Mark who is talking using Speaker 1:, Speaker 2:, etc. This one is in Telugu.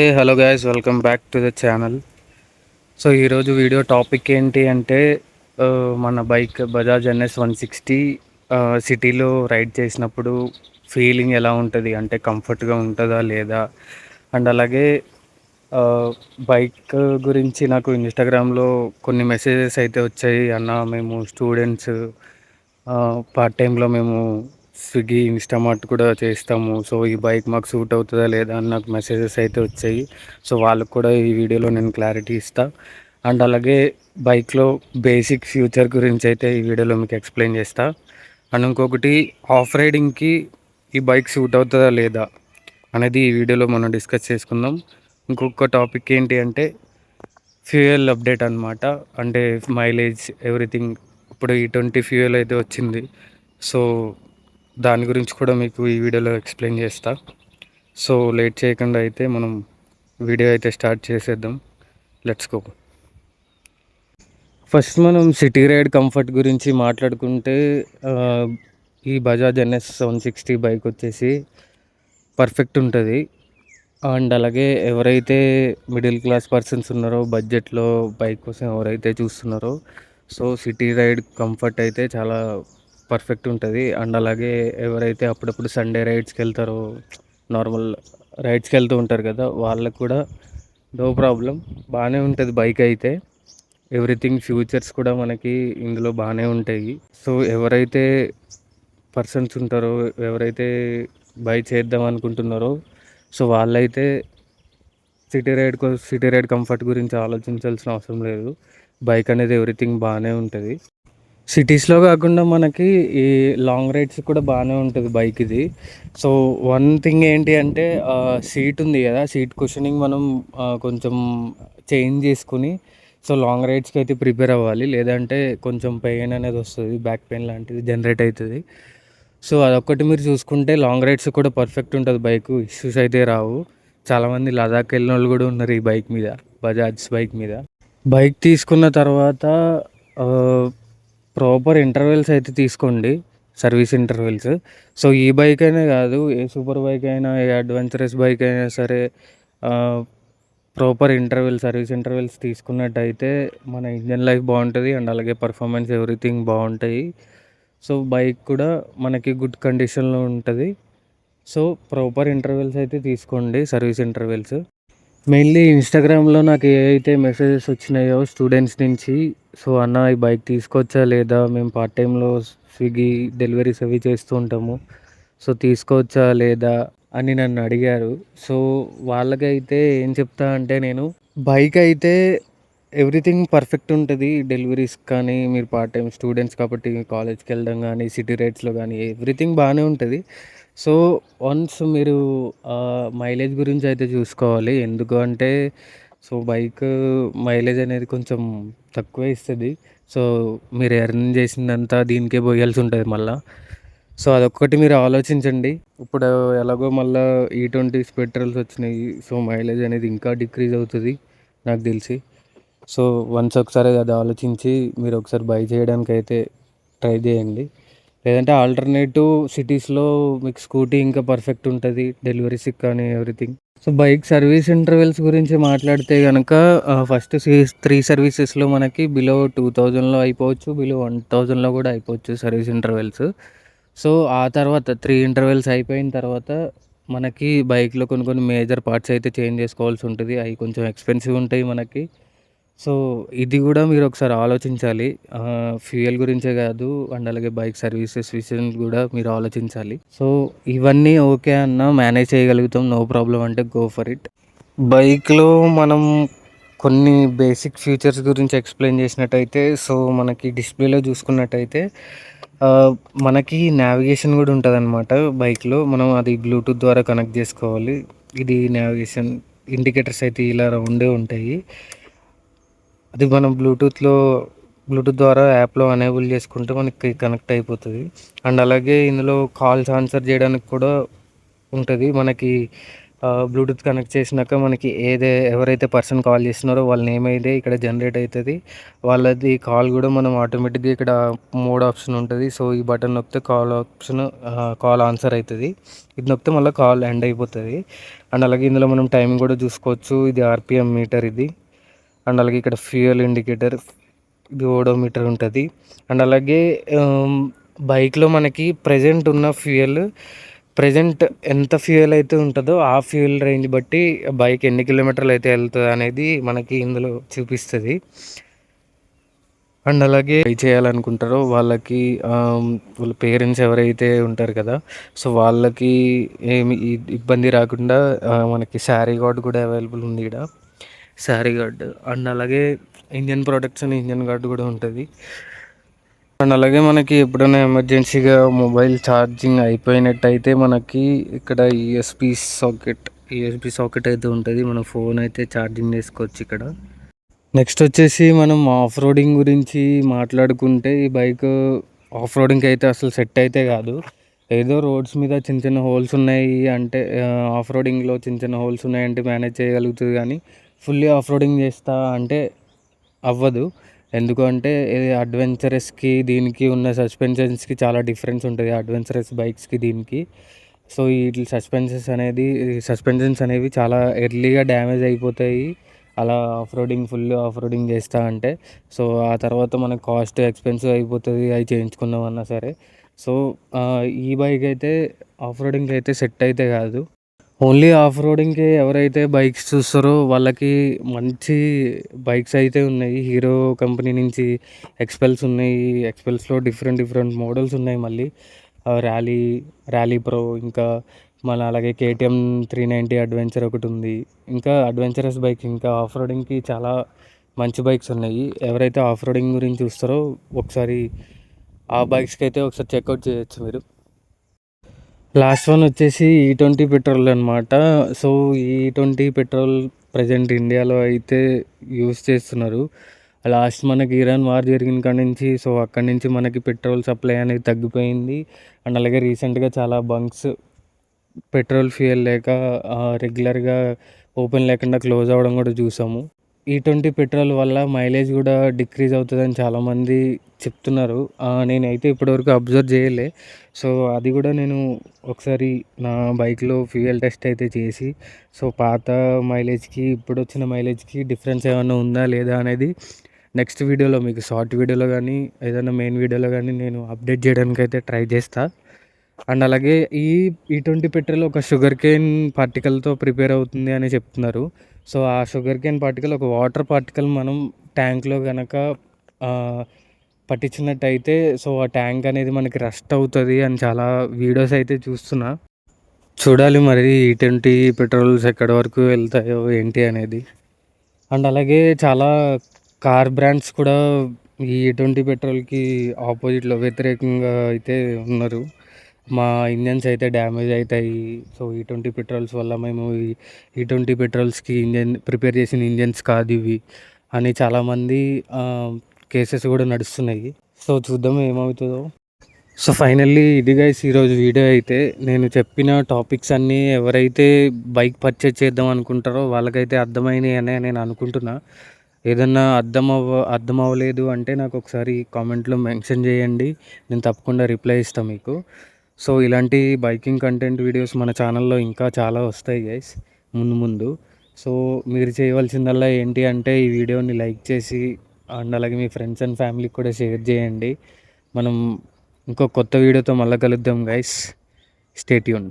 Speaker 1: Hey hello guys, welcome back to the channel. So ఈరోజు వీడియో టాపిక్ ఏంటి అంటే మన బైక్ బజాజ్ NS 160 సిటీలో రైడ్ చేసినప్పుడు ఫీలింగ్ ఎలా ఉంటుంది, అంటే కంఫర్ట్గా ఉంటుందా లేదా. అండ్ అలాగే బైక్ గురించి నాకు ఇన్స్టాగ్రామ్లో కొన్ని మెసేజెస్ అయితే వచ్చాయి. అన్న మేము స్టూడెంట్స్, పార్ట్ టైంలో మేము స్విగ్గీ ఇన్స్టామార్ట్ కూడా చేస్తాము, సో ఈ బైక్ మాకు సూట్ అవుతుందా లేదా అని నాకు మెసేజెస్ అయితే వచ్చాయి. సో వాళ్ళకు కూడా ఈ వీడియోలో నేను క్లారిటీ ఇస్తాను. అండ్ అలాగే బైక్లో బేసిక్ ఫ్యూచర్ గురించి అయితే ఈ వీడియోలో మీకు ఎక్స్ప్లెయిన్ చేస్తా. అండ్ ఇంకొకటి, ఆఫ్ రైడింగ్కి ఈ బైక్ సూట్ అవుతుందా లేదా అనేది ఈ వీడియోలో మనం డిస్కస్ చేసుకుందాం. ఇంకొక టాపిక్ ఏంటి అంటే ఫ్యూయల్ అప్డేట్ అనమాట, అంటే మైలేజ్ ఎవ్రీథింగ్. ఇప్పుడు E20 ఫ్యూయల్ అయితే వచ్చింది, సో దాని గురించి కూడా మీకు ఈ వీడియోలో ఎక్స్ప్లెయిన్ చేస్తా. సో లేట్ చేయకుండా అయితే మనం వీడియో అయితే స్టార్ట్ చేసేద్దాం. Let's go. ఫస్ట్ మనం సిటీ రైడ్ కంఫర్ట్ గురించి మాట్లాడుకుంటే ఈ బజాజ్ NS 160 బైక్ వచ్చేసి పర్ఫెక్ట్ ఉంటుంది. అండ్ అలాగే ఎవరైతే మిడిల్ క్లాస్ పర్సన్స్ ఉన్నారో, బడ్జెట్లో బైక్ కోసం ఎవరైతే చూస్తున్నారో, సో సిటీ రైడ్ కంఫర్ట్ అయితే చాలా పర్ఫెక్ట్ ఉంటుంది. అండ్ అలాగే ఎవరైతే అప్పుడప్పుడు సండే రైడ్స్కి వెళ్తారో, నార్మల్ రైడ్స్కి వెళ్తూ ఉంటారు కదా, వాళ్ళకు కూడా నో ప్రాబ్లం, బాగానే ఉంటుంది బైక్ అయితే. ఎవ్రీథింగ్ ఫ్యూచర్స్ కూడా మనకి ఇందులో బాగానే ఉంటాయి. సో ఎవరైతే పర్సన్స్ ఉంటారో, ఎవరైతే బై చేద్దాం అనుకుంటున్నారో, సో వాళ్ళైతే సిటీ రైడ్ కంఫర్ట్ గురించి ఆలోచించాల్సిన అవసరం లేదు. బైక్ అనేది ఎవ్రీథింగ్ బాగానే ఉంటుంది. సిటీస్లో కాకుండా మనకి ఈ లాంగ్ రైడ్స్ కూడా బాగానే ఉంటుంది బైక్ ఇది. సో వన్ థింగ్ ఏంటి అంటే సీట్ ఉంది కదా, సీట్ కుషనింగ్ మనం కొంచెం చేంజ్ చేసుకుని సో లాంగ్ రైడ్స్కి అయితే ప్రిపేర్ అవ్వాలి, లేదంటే కొంచెం పెయిన్ అనేది వస్తుంది, బ్యాక్ పెయిన్ లాంటిది జనరేట్ అవుతుంది. సో అదొక్కటి మీరు చూసుకుంటే లాంగ్ రైడ్స్ కూడా పర్ఫెక్ట్ ఉంటుంది బైక్, ఇష్యూస్ అయితే రావు. చాలామంది లదాఖ్ వెళ్ళిన వాళ్ళు కూడా ఉన్నారు ఈ బైక్ మీద, బజాజ్ బైక్ మీద. బైక్ తీసుకున్న తర్వాత ప్రాపర్ ఇంటర్వెల్స్ అయితే తీసుకోండి, సర్వీస్ ఇంటర్వెల్స్. సో ఈ బైక్ అయినా కాదు, ఏ సూపర్ బైక్ అయినా, ఏ అడ్వెంచరస్ బైక్ అయినా సరే, ప్రాపర్ సర్వీస్ ఇంటర్వెల్స్ తీసుకున్నట్టయితే మన ఇంజన్ లైఫ్ బాగుంటుంది. అండ్ అలాగే పర్ఫార్మెన్స్ ఎవ్రీథింగ్ బాగుంటాయి. సో బైక్ కూడా మనకి గుడ్ కండిషన్లో ఉంటుంది. సో ప్రాపర్ ఇంటర్వెల్స్ అయితే తీసుకోండి, సర్వీస్ ఇంటర్వెల్స్. మెయిన్లీ ఇన్స్టాగ్రామ్లో నాకు ఏవైతే మెసేజెస్ వచ్చినాయో స్టూడెంట్స్ నుంచి, సో అన్న ఈ బైక్ తీసుకోవచ్చా లేదా, మేము పార్ట్ టైంలో స్విగ్గీ డెలివరీస్ అవి చేస్తూ ఉంటాము, సో తీసుకోవచ్చా లేదా అని నన్ను అడిగారు. సో వాళ్ళకైతే ఏం చెప్తా అంటే, నేను బైక్ అయితే ఎవ్రీథింగ్ పర్ఫెక్ట్ ఉంటుంది డెలివరీస్ కానీ, మీరు పార్ట్ టైం స్టూడెంట్స్ కాబట్టి కాలేజ్కి వెళ్ళడం కానీ, సిటీ రైడ్స్లో కానీ ఎవ్రీథింగ్ బాగానే ఉంటుంది. సో వన్స్ మీరు మైలేజ్ గురించి అయితే చూసుకోవాలి. ఎందుకు అంటే సో బైక్ మైలేజ్ అనేది కొంచెం తక్కువే ఇస్తుంది. సో మీరు ఎర్న్ చేసిందంతా దీనికే పోయాల్సి ఉంటుంది మళ్ళీ. సో అదొక్కటి మీరు ఆలోచించండి. ఇప్పుడు ఎలాగో మళ్ళీ E20 పెట్రోల్స్ వచ్చినాయి, సో మైలేజ్ అనేది ఇంకా డిక్రీజ్ అవుతుంది నాకు తెలిసి. సో వన్స్ ఒకసారి అది ఆలోచించి మీరు ఒకసారి బై చేయడానికి అయితే ట్రై చేయండి. లేదంటే ఆల్టర్నేటివ్ సిటీస్లో మీకు స్కూటీ ఇంకా పర్ఫెక్ట్ ఉంటుంది డెలివరీస్కి కానీ everything. So bike service intervals గురించి మాట్లాడితే కనుక ఫస్ట్ 3 సర్వీసెస్లో మనకి బిలో 2000లో అయిపోవచ్చు, బిలో 1000లో కూడా అయిపోవచ్చు సర్వీస్ ఇంటర్వెల్స్. సో ఆ తర్వాత 3 ఇంటర్వెల్స్ అయిపోయిన తర్వాత మనకి బైక్లో కొన్ని కొన్ని మేజర్ పార్ట్స్ అయితే చేంజ్ చేసుకోవాల్సి ఉంటుంది. అవి కొంచెం ఎక్స్పెన్సివ్ ఉంటాయి మనకి. సో ఇది కూడా మీరు ఒకసారి ఆలోచించాలి. ఫ్యూయల్ గురించే కాదు, అండ్ అలాగే బైక్ సర్వీసెస్ విషయం కూడా మీరు ఆలోచించాలి. సో ఇవన్నీ ఓకే అన్న మేనేజ్ చేయగలుగుతాం, నో ప్రాబ్లం అంటే గో ఫర్ ఇట్. బైక్లో మనం కొన్ని బేసిక్ ఫీచర్స్ గురించి ఎక్స్ప్లెయిన్ చేసినట్టయితే, సో మనకి డిస్ప్లేలో చూసుకున్నట్టయితే మనకి నావిగేషన్ కూడా ఉంటుంది అనమాట బైక్లో. మనం అది బ్లూటూత్ ద్వారా కనెక్ట్ చేసుకోవాలి. ఇది నావిగేషన్ ఇండికేటర్స్ అయితే ఇలా రౌండే ఉంటాయి. అది మనం బ్లూటూత్ ద్వారా యాప్లో ఎనేబుల్ చేసుకుంటే మనకి కనెక్ట్ అయిపోతుంది. అండ్ అలాగే ఇందులో కాల్స్ ఆన్సర్ చేయడానికి కూడా ఉంటుంది. మనకి బ్లూటూత్ కనెక్ట్ చేసినాక మనకి ఎవరైతే పర్సన్ కాల్ చేస్తున్నారో వాళ్ళ నేమ్ అయితే ఇక్కడ జనరేట్ అవుతుంది. వాళ్ళది కాల్ కూడా మనం ఆటోమేటిక్గా ఇక్కడ మోడ్ ఆప్షన్ ఉంటుంది. సో ఈ బటన్ నొక్కితే కాల్ ఆప్షన్ కాల్ ఆన్సర్ అవుతుంది. ఇది నొక్కితే మళ్ళీ కాల్ ఎండ్ అయిపోతుంది. అండ్ అలాగే ఇందులో మనం టైం కూడా చూసుకోవచ్చు. ఇది ఆర్పిఎం మీటర్ ఇది. అండ్ అలాగే ఇక్కడ ఫ్యూయల్ ఇండికేటర్, ఇది ఓడోమీటర్ ఉంటుంది. అండ్ అలాగే బైక్లో మనకి ప్రజెంట్ ఎంత ఫ్యూయల్ అయితే ఉంటుందో ఆ ఫ్యూయల్ రేంజ్ బట్టి బైక్ ఎన్ని కిలోమీటర్లు అయితే వెళ్తుంది అనేది మనకి ఇందులో చూపిస్తుంది. అండ్ అలాగే ట్రై చేయాలనుకుంటారో వాళ్ళకి వాళ్ళ పేరెంట్స్ ఎవరైతే ఉంటారు కదా, సో వాళ్ళకి ఏమి ఇబ్బంది రాకుండా మనకి శారీ గార్డ్ కూడా అవైలబుల్ ఉంది ఇక్కడ. శారీ గార్డ్ అండ్ అలాగే ఇంజన్ ప్రొటెక్షన్, ఇంజన్ గార్డ్ కూడా ఉంటుంది. అండ్ అలాగే మనకి ఎప్పుడైనా ఎమర్జెన్సీగా మొబైల్ ఛార్జింగ్ అయిపోయినట్టయితే మనకి ఇక్కడ యూఎస్బి సాకెట్ అయితే ఉంటుంది. మన ఫోన్ అయితే ఛార్జింగ్ చేసుకోవచ్చు ఇక్కడ. నెక్స్ట్ వచ్చేసి మనం ఆఫ్ రోడింగ్ గురించి మాట్లాడుకుంటే ఈ బైక్ ఆఫ్ రోడింగ్కి అయితే అసలు సెట్ అయితే కాదు. ఏదో రోడ్స్ మీద చిన్న చిన్న హోల్స్ ఉన్నాయి అంటే ఆఫ్ రోడింగ్లో చిన్న చిన్న హోల్స్ ఉన్నాయంటే మేనేజ్ చేయగలుగుతుంది, కానీ ఫుల్లీ ఆఫ్ రోడింగ్ చేస్తా అంటే అవ్వదు. ఎందుకు అంటే ఇది అడ్వెంచరస్కి దీనికి ఉన్న సస్పెన్షన్స్కి చాలా డిఫరెన్స్ ఉంటుంది, అడ్వెంచరస్ బైక్స్కి దీనికి. సో వీటి సస్పెన్షన్స్ అనేవి చాలా ఎర్లీగా డ్యామేజ్ అయిపోతాయి అలా ఫుల్ ఆఫ్ రోడింగ్ చేస్తా అంటే. సో ఆ తర్వాత మనకు కాస్ట్ ఎక్స్పెన్సివ్ అయిపోతుంది అవి చేయించుకుందామన్నా సరే. సో ఈ బైక్ అయితే ఆఫ్ రోడింగ్కి అయితే సెట్ అయితే కాదు. ఓన్లీ ఆఫ్ రోడింగ్కి ఎవరైతే బైక్స్ చూస్తారో వాళ్ళకి మంచి బైక్స్ అయితే ఉన్నాయి. హీరో కంపెనీ నుంచి ఎక్స్పెల్స్ ఉన్నాయి. ఎక్స్పెల్స్లో డిఫరెంట్ మోడల్స్ ఉన్నాయి. మళ్ళీ ర్యాలీ ప్రో, ఇంకా మన అలాగే కేటీఎం 390 అడ్వెంచర్ ఒకటి ఉంది. ఇంకా అడ్వెంచరస్ బైక్, ఇంకా ఆఫ్ రోడింగ్కి చాలా మంచి బైక్స్ ఉన్నాయి. ఎవరైతే ఆఫ్ రోడింగ్ గురించి చూస్తారో ఒకసారి ఆ బైక్స్కి అయితే ఒకసారి చెక్అవుట్ చేయొచ్చు మీరు. లాస్ట్ వన్ వచ్చేసి E20 పెట్రోల్ అనమాట. సో E20 పెట్రోల్ ప్రజెంట్ ఇండియాలో అయితే యూస్ చేస్తున్నారు. లాస్ట్ మనకి ఇరాన్ వార్ జరిగిన కాడ నుంచి, సో అక్కడి నుంచి మనకి పెట్రోల్ సప్లై అనేది తగ్గిపోయింది. అండ్ అలాగే రీసెంట్గా చాలా బంక్స్ పెట్రోల్ ఫ్యూయల్ లేక రెగ్యులర్గా ఓపెన్ లేకుండా క్లోజ్ అవ్వడం కూడా చూసాము. E20 పెట్రోల్ వల్ల మైలేజ్ కూడా డిక్రీజ్ అవుతుందని చాలామంది చెప్తున్నారు. నేనైతే ఇప్పటివరకు అబ్జర్వ్ చేయలే. సో అది కూడా నేను ఒకసారి నా బైక్లో ఫ్యూయల్ టెస్ట్ అయితే చేసి, సో పాత మైలేజ్కి ఇప్పుడు వచ్చిన మైలేజ్కి డిఫరెన్స్ ఏమైనా ఉందా లేదా అనేది నెక్స్ట్ వీడియోలో, మీకు షార్ట్ వీడియోలో కానీ ఏదైనా మెయిన్ వీడియోలో కానీ నేను అప్డేట్ చేయడానికి అయితే ట్రై చేస్తా. అండ్ అలాగే E20 పెట్రోల్ ఒక షుగర్ కేన్ పార్టికల్తో ప్రిపేర్ అవుతుంది అని చెప్తున్నారు. సో ఆ షుగర్ కేన్ పార్టికల్ ఒక వాటర్ పార్టికల్ మనం ట్యాంక్లో కనుక పట్టించినట్టయితే సో ఆ ట్యాంక్ అనేది మనకి రస్ట్ అవుతుంది అని చాలా వీడియోస్ అయితే చూస్తున్నా. చూడాలి మరి E20 పెట్రోల్స్ ఎక్కడి వరకు వెళ్తాయో ఏంటి అనేది. అండ్ అలాగే చాలా కార్ బ్రాండ్స్ కూడా ఈ E20 పెట్రోల్కి ఆపోజిట్లో వ్యతిరేకంగా అయితే ఉన్నారు. మా ఇంజన్స్ అయితే డ్యామేజ్ అవుతాయి, సో E20 పెట్రోల్స్ వల్ల మేము E20 పెట్రోల్స్కి ప్రిపేర్ చేసిన ఇంజన్స్ కాదు ఇవి అని చాలామంది కేసెస్ కూడా నడుస్తున్నాయి. సో చూద్దాం ఏమవుతుందో. సో ఫైనల్లీ ఇది గైస్ ఈరోజు వీడియో అయితే. నేను చెప్పిన టాపిక్స్ అన్నీ ఎవరైతే బైక్ పర్చేజ్ చేద్దాం అనుకుంటారో వాళ్ళకైతే అర్థమైనాయి అని నేను అనుకుంటున్నా. ఏదన్నా అర్థం అవ్వలేదు అంటే నాకు ఒకసారి కామెంట్లో మెన్షన్ చేయండి, నేను తప్పకుండా రిప్లై ఇస్తాను మీకు. సో ఇలాంటి బైకింగ్ కంటెంట్ వీడియోస్ మన ఛానల్లో ఇంకా చాలా వస్తాయి గైస్ ముందు. సో మీరు చేయవలసిందల్లా ఏంటి అంటే ఈ వీడియోని లైక్ చేసి అండ్ అలాగే మీ ఫ్రెండ్స్ అండ్ ఫ్యామిలీకి కూడా షేర్ చేయండి. మనం ఇంకో కొత్త వీడియోతో మళ్ళీ కలుద్దాం గైస్. Stay tune.